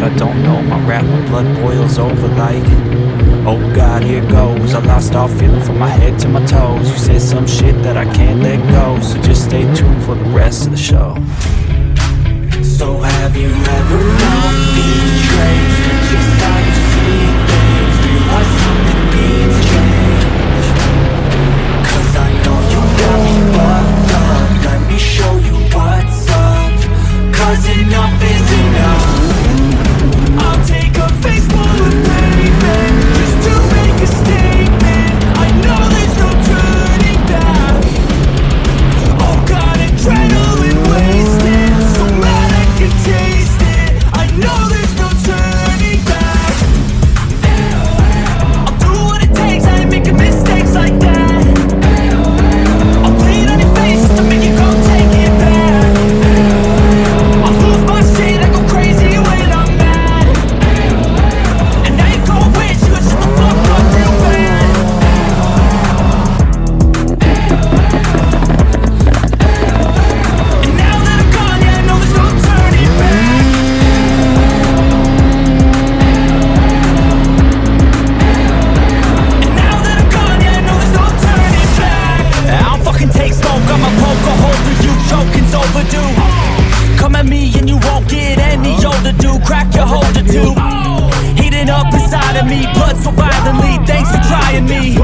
I don't know. My rap, my blood boils over like, oh God, here goes. I lost all feeling from my head to my toes. You said some shit that I can't let go, so just stay tuned for the rest of the show. So have you ever felt betrayed? Just how you see things, realize something needs change. Cause I know you got me fucked up. Let me show you what's up. Cause enough is enough. I'll take a face full of pavement just to make a statement. I know there's no turning back. Oh God, adrenaline wasted, so mad I can taste it. I know there's no turning back. I'll do what it takes, I ain't making mistakes like that. I'll bleed on your face just to make you go take it back. I'll lose my shit, I go crazy when I'm mad. And now you gon' wish you would shut the fuck up real bad. And now that I'm gone, yeah, I know there's no turning back. And now that I'm gone, yeah, I know there's no turning back. I'll fucking take smoke, I'ma poke a hole through you, choking's overdue. Come at me and you won't get any older, dude. Crack your holder, dude. Heating up inside of me, blood so violently. Thanks for trying me.